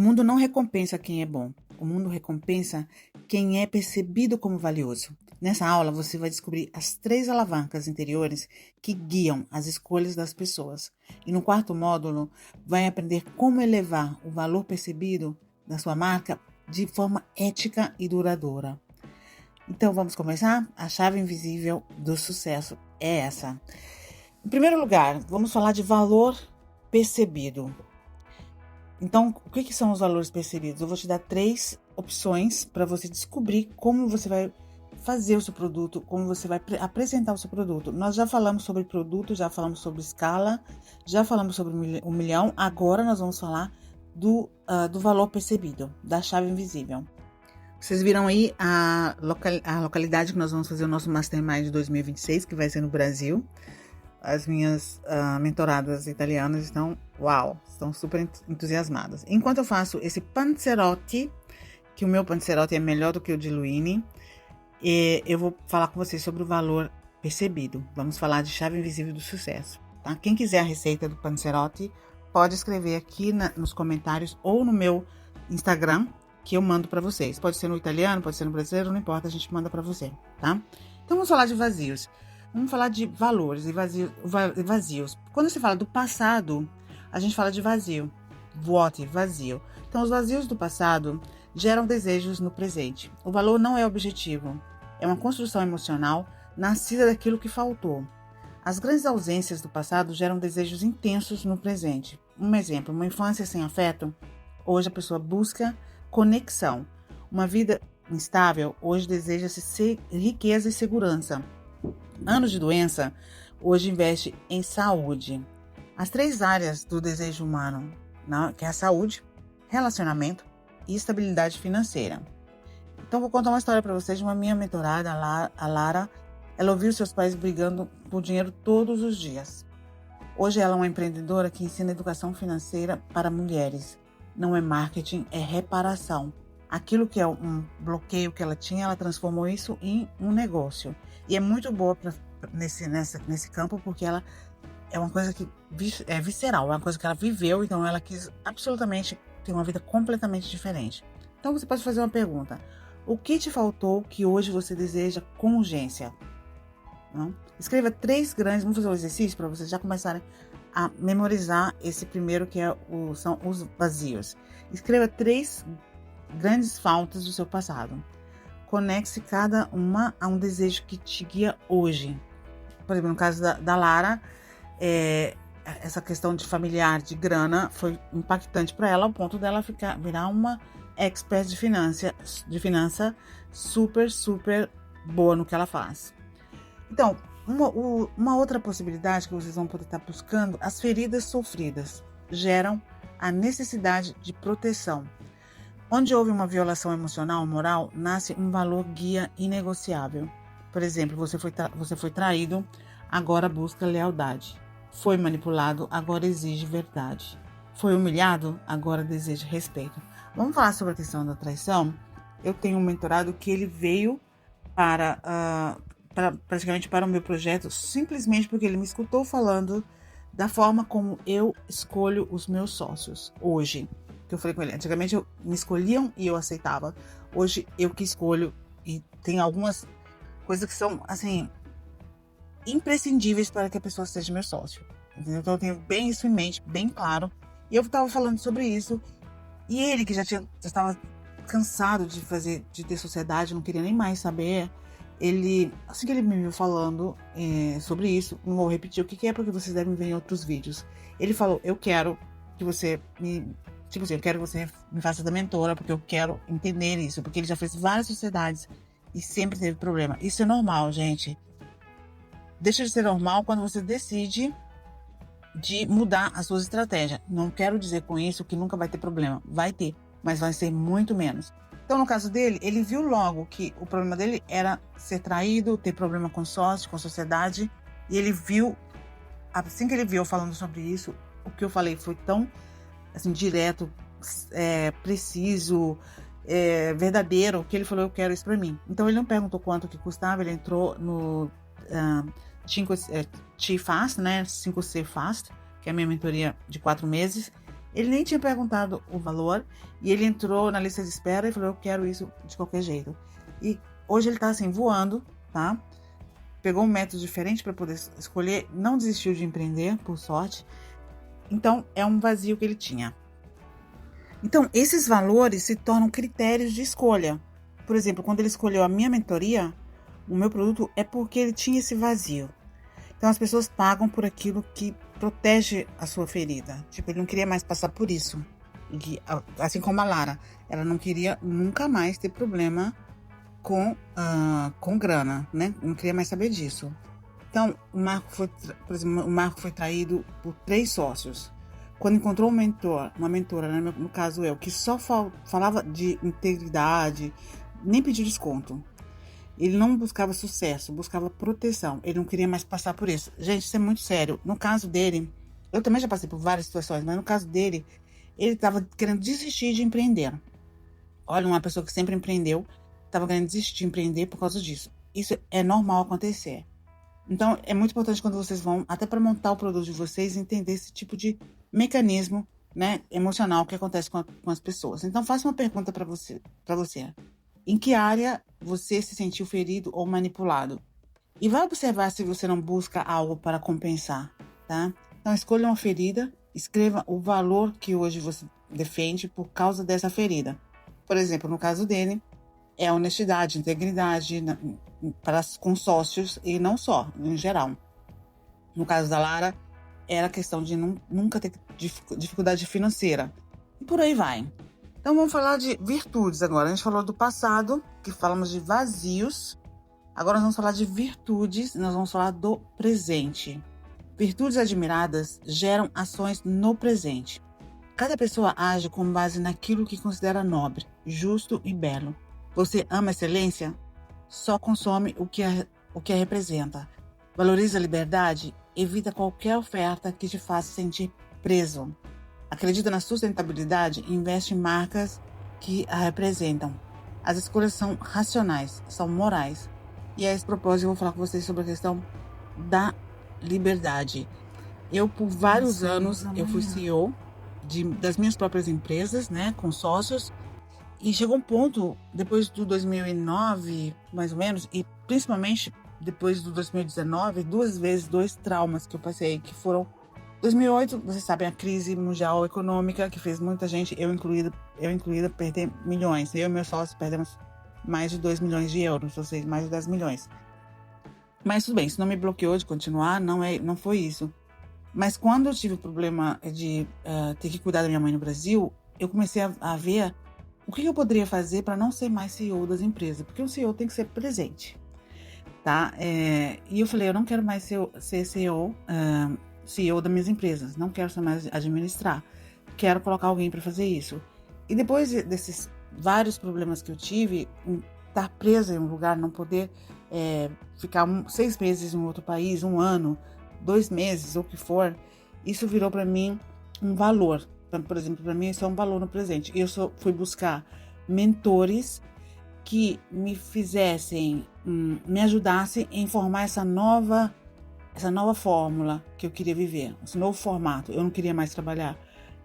mundo não recompensa quem é bom. O mundo recompensa quem é percebido como valioso. Nessa aula, você vai descobrir as 3 alavancas interiores que guiam as escolhas das pessoas. E no 4º módulo, vai aprender como elevar o valor percebido da sua marca de forma ética e duradoura. Então, vamos começar? A chave invisível do sucesso é essa. Em primeiro lugar, vamos falar de valor percebido. Então, o que são os valores percebidos? Eu vou te dar 3 opções para você descobrir como você vai fazer o seu produto, como você vai apresentar o seu produto. Nós já falamos sobre produto, já falamos sobre escala, já falamos sobre 1 milhão. Agora nós vamos falar do valor percebido, da chave invisível. Vocês viram aí a localidade que nós vamos fazer o nosso Mastermind de 2026, que vai ser no Brasil. As minhas mentoradas italianas estão super entusiasmadas. Enquanto eu faço esse Panzerotti, que o meu Panzerotti é melhor do que o de Luini, eu vou falar com vocês sobre o valor percebido. Vamos falar de chave invisível do sucesso. Tá? Quem quiser a receita do Panzerotti, pode escrever aqui nos comentários ou no meu Instagram, que eu mando para vocês. Pode ser no italiano, pode ser no brasileiro, não importa, a gente manda para você, tá? Então vamos falar de vazios. Vamos falar de valores e vazios. Quando se fala do passado, a gente fala de vazio. Vazio. Então, os vazios do passado geram desejos no presente. O valor não é objetivo. É uma construção emocional nascida daquilo que faltou. As grandes ausências do passado geram desejos intensos no presente. Um exemplo, uma infância sem afeto. Hoje a pessoa busca conexão. Uma vida instável, hoje deseja-se riqueza e segurança. Anos de doença, hoje investe em saúde. As 3 áreas do desejo humano, que é a saúde, relacionamento e estabilidade financeira. Então, vou contar uma história para vocês de uma minha mentorada, a Lara. Ela ouviu seus pais brigando por dinheiro todos os dias. Hoje ela é uma empreendedora que ensina educação financeira para mulheres. Não é marketing, é reparação. Aquilo que é um bloqueio que ela tinha, ela transformou isso em um negócio. E é muito boa nesse campo, porque ela é uma coisa que é visceral, é uma coisa que ela viveu, então ela quis absolutamente ter uma vida completamente diferente. Então você pode fazer uma pergunta: o que te faltou que hoje você deseja com urgência? Não? Escreva 3 grandes, vamos fazer um exercício para vocês já começarem a memorizar esse primeiro, que são os vazios. Escreva 3 grandes faltas do seu passado. Conecte cada uma a um desejo que te guia hoje. Por exemplo, no caso da Lara, essa questão de familiar, de grana, foi impactante para ela, ao ponto dela virar uma expert de finança super, super boa no que ela faz. Então, uma outra possibilidade que vocês vão poder estar buscando: as feridas sofridas geram a necessidade de proteção. Onde houve uma violação emocional ou moral, nasce um valor guia inegociável. Por exemplo, você foi traído, agora busca lealdade. Foi manipulado, agora exige verdade. Foi humilhado, agora deseja respeito. Vamos falar sobre a questão da traição? Eu tenho um mentorado que ele veio praticamente para o meu projeto, simplesmente porque ele me escutou falando da forma como eu escolho os meus sócios hoje. Que eu falei com ele, antigamente me escolhiam e eu aceitava. Hoje eu que escolho, e tem algumas coisas que são, assim, imprescindíveis para que a pessoa seja meu sócio. Entendeu? Então eu tenho bem isso em mente, bem claro. E eu estava falando sobre isso, e ele, que já estava cansado de ter sociedade, não queria nem mais saber, assim que ele me viu falando sobre isso, não vou repetir o que é, porque vocês devem ver em outros vídeos. Ele falou: eu quero que você eu quero que você me faça da mentora, porque eu quero entender isso. Porque ele já fez várias sociedades e sempre teve problema. Isso é normal, gente. Deixa de ser normal quando você decide de mudar as suas estratégias. Não quero dizer com isso que nunca vai ter problema. Vai ter, mas vai ser muito menos. Então, no caso dele, ele viu logo que o problema dele era ser traído, ter problema com sócio, com sociedade. E ele viu, assim que ele viu falando sobre isso, o que eu falei foi tão assim, direto, preciso, verdadeiro, que ele falou: eu quero isso para mim. Então ele não perguntou quanto que custava, ele entrou no 5C Fast, né? 5C Fast, que é a minha mentoria de 4 meses, Ele nem tinha perguntado o valor e ele entrou na lista de espera e falou: eu quero isso de qualquer jeito. E hoje ele tá assim, voando, tá? Pegou um método diferente para poder escolher, não desistiu de empreender, por sorte. Então, é um vazio que ele tinha. Então, esses valores se tornam critérios de escolha. Por exemplo, quando ele escolheu a minha mentoria, o meu produto é porque ele tinha esse vazio. Então, as pessoas pagam por aquilo que protege a sua ferida. Tipo, ele não queria mais passar por isso. E, assim como a Lara, ela não queria nunca mais ter problema com grana, né? Não queria mais saber disso. Então, por exemplo, o Marco foi traído por 3 sócios. Quando encontrou uma mentora, né, no caso eu, que só falava de integridade, nem pediu desconto. Ele não buscava sucesso, buscava proteção. Ele não queria mais passar por isso. Gente, isso é muito sério. No caso dele, eu também já passei por várias situações, mas no caso dele, ele estava querendo desistir de empreender. Olha, uma pessoa que sempre empreendeu, estava querendo desistir de empreender por causa disso. Isso é normal acontecer. Então, é muito importante quando vocês vão, até para montar o produto de vocês, entender esse tipo de mecanismo, né, emocional que acontece com as pessoas. Então, faça uma pergunta para você. Em que área você se sentiu ferido ou manipulado? E vai observar se você não busca algo para compensar, tá? Então, escolha uma ferida, escreva o valor que hoje você defende por causa dessa ferida. Por exemplo, no caso dele, é a honestidade, integridade com sócios e não só, em geral. No caso da Lara, era a questão de nunca ter dificuldade financeira. E por aí vai. Então vamos falar de virtudes agora. A gente falou do passado, que falamos de vazios. Agora nós vamos falar de virtudes e nós vamos falar do presente. Virtudes admiradas geram ações no presente. Cada pessoa age com base naquilo que considera nobre, justo e belo. Você ama a excelência? Só consome o que a representa. Valoriza a liberdade? Evita qualquer oferta que te faça sentir preso. Acredita na sustentabilidade? Investe em marcas que a representam. As escolhas são racionais, são morais. E a esse propósito eu vou falar com vocês sobre a questão da liberdade. Eu, por vários anos, eu fui CEO das minhas próprias empresas, né, com sócios. E chegou um ponto, depois do 2009, mais ou menos, e principalmente depois do 2019, 2 vezes, 2 traumas que eu passei, que foram 2008, vocês sabem, a crise mundial econômica, que fez muita gente, eu incluída, perder milhões. Eu e meus sócios perdemos mais de 2 milhões de euros, ou seja, mais de 10 milhões. Mas tudo bem, isso não me bloqueou de continuar, não foi isso. Mas quando eu tive o problema de ter que cuidar da minha mãe no Brasil, eu comecei a ver o que eu poderia fazer para não ser mais CEO das empresas, porque o CEO tem que ser presente, tá? E eu falei, eu não quero mais ser CEO das minhas empresas, não quero só mais administrar, quero colocar alguém para fazer isso. E depois desses vários problemas que eu tive, estar presa em um lugar, não poder ficar 6 meses em outro país, 1 ano, 2 meses, ou o que for, isso virou para mim um valor. Por exemplo, para mim isso é um valor no presente. Eu fui buscar mentores que me fizessem, me ajudassem em formar essa nova fórmula que eu queria viver, esse novo formato. Eu não queria mais trabalhar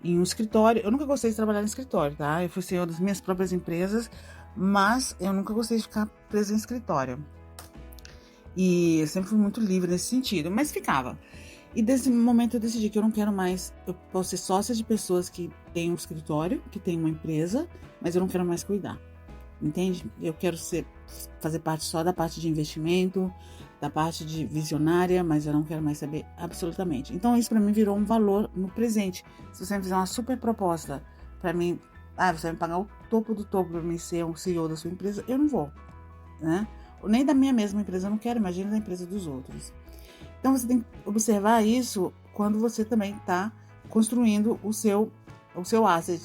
em um escritório. Eu nunca gostei de trabalhar em escritório, tá? Eu fui CEO das minhas próprias empresas, mas eu nunca gostei de ficar presa em escritório. E eu sempre fui muito livre nesse sentido, mas ficava. E desse momento eu decidi que eu não quero mais. Eu posso ser sócia de pessoas que têm um escritório, que têm uma empresa, mas eu não quero mais cuidar. Entende? Eu quero fazer parte só da parte de investimento, da parte de visionária, mas eu não quero mais saber absolutamente. Então isso para mim virou um valor no presente. Se você me fizer uma super proposta para mim, você vai me pagar o topo do topo para mim ser um CEO da sua empresa, eu não vou, né? Nem da minha mesma empresa eu não quero, imagina da empresa dos outros. Então você tem que observar isso quando você também está construindo o seu asset,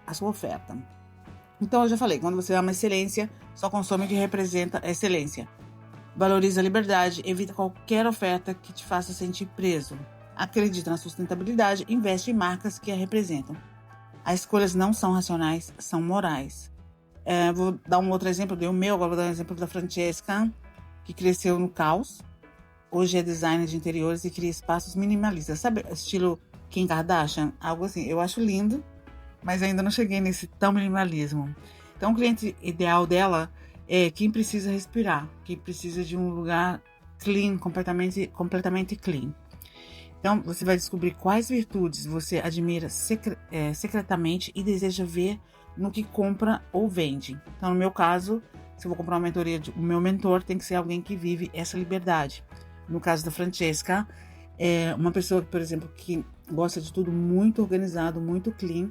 a sua oferta. Então eu já falei, quando você ama excelência, só consome o que representa a excelência. Valoriza a liberdade, evita qualquer oferta que te faça sentir preso. Acredita na sustentabilidade, investe em marcas que a representam. As escolhas não são racionais, são morais. Vou dar um outro exemplo, dei o meu, agora vou dar um exemplo da Francesca, que cresceu no caos. Hoje é designer de interiores e cria espaços minimalistas. Sabe, estilo Kim Kardashian, algo assim. Eu acho lindo, mas ainda não cheguei nesse tão minimalismo. Então, o cliente ideal dela é quem precisa respirar, quem precisa de um lugar clean, completamente clean. Então, você vai descobrir quais virtudes você admira secretamente e deseja ver no que compra ou vende. Então, no meu caso, se eu vou comprar uma mentoria, o meu mentor tem que ser alguém que vive essa liberdade. No caso da Francesca, é uma pessoa, por exemplo, que gosta de tudo muito organizado, muito clean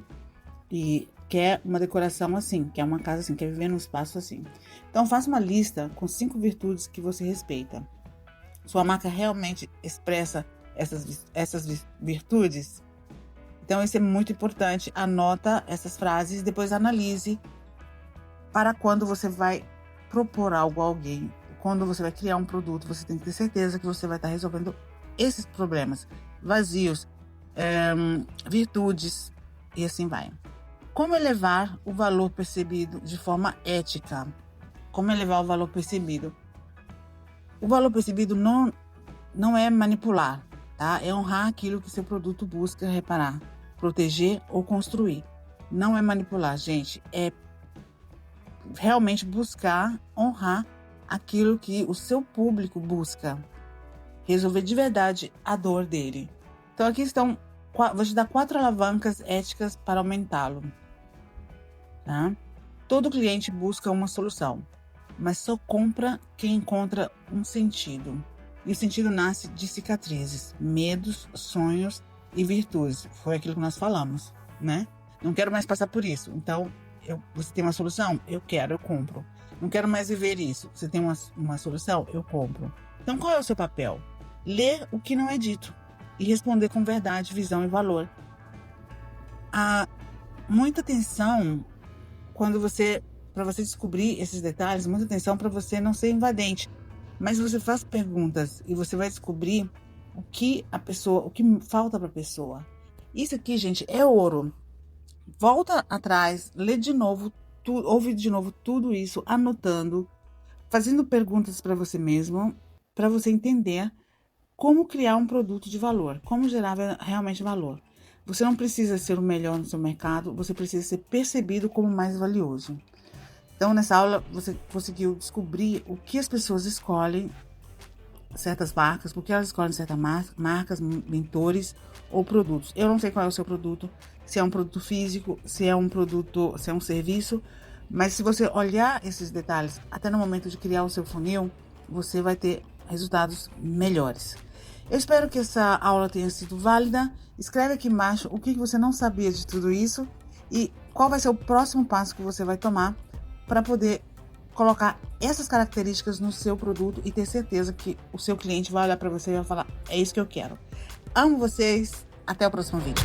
e quer uma decoração assim, quer uma casa assim, quer viver num espaço assim. Então, faça uma lista com 5 virtudes que você respeita. Sua marca realmente expressa essas virtudes? Então, isso é muito importante. Anota essas frases e depois analise para quando você vai propor algo a alguém. Quando você vai criar um produto, você tem que ter certeza que você vai estar resolvendo esses problemas, vazios, virtudes e assim vai. Como elevar o valor percebido de forma ética? Como elevar o valor percebido? O valor percebido não é manipular, tá? É honrar aquilo que seu produto busca reparar, proteger ou construir. Não é manipular, gente. É realmente buscar honrar aquilo que o seu público busca. Resolver de verdade a dor dele. Então aqui estão, vou te dar 4 alavancas éticas para aumentá-lo. Tá? Todo cliente busca uma solução, mas só compra quem encontra um sentido. E o sentido nasce de cicatrizes, medos, sonhos e virtudes. Foi aquilo que nós falamos, né? Não quero mais passar por isso. Então, você tem uma solução? Eu quero, eu compro. Não quero mais viver isso. Você tem uma solução? Eu compro. Então, qual é o seu papel? Ler o que não é dito e responder com verdade, visão e valor. Muita atenção para você descobrir esses detalhes, muita atenção para você não ser invadente. Mas você faz perguntas e você vai descobrir o que falta para a pessoa. Isso aqui, gente, é ouro. Volta atrás, lê de novo, ouve de novo tudo isso, anotando, fazendo perguntas para você mesmo, para você entender como criar um produto de valor, como gerar realmente valor. Você não precisa ser o melhor no seu mercado, você precisa ser percebido como mais valioso. Então, nessa aula, você conseguiu descobrir o que as pessoas escolhem certas marcas, por que elas escolhem certas marcas, mentores ou produtos. Eu não sei qual é o seu produto, se é um produto físico, se é um serviço, mas se você olhar esses detalhes até no momento de criar o seu funil, você vai ter resultados melhores. Eu espero que essa aula tenha sido válida. Escreve aqui embaixo o que você não sabia de tudo isso e qual vai ser o próximo passo que você vai tomar para poder colocar essas características no seu produto e ter certeza que o seu cliente vai olhar para você e vai falar: é isso que eu quero. Amo vocês, até o próximo vídeo.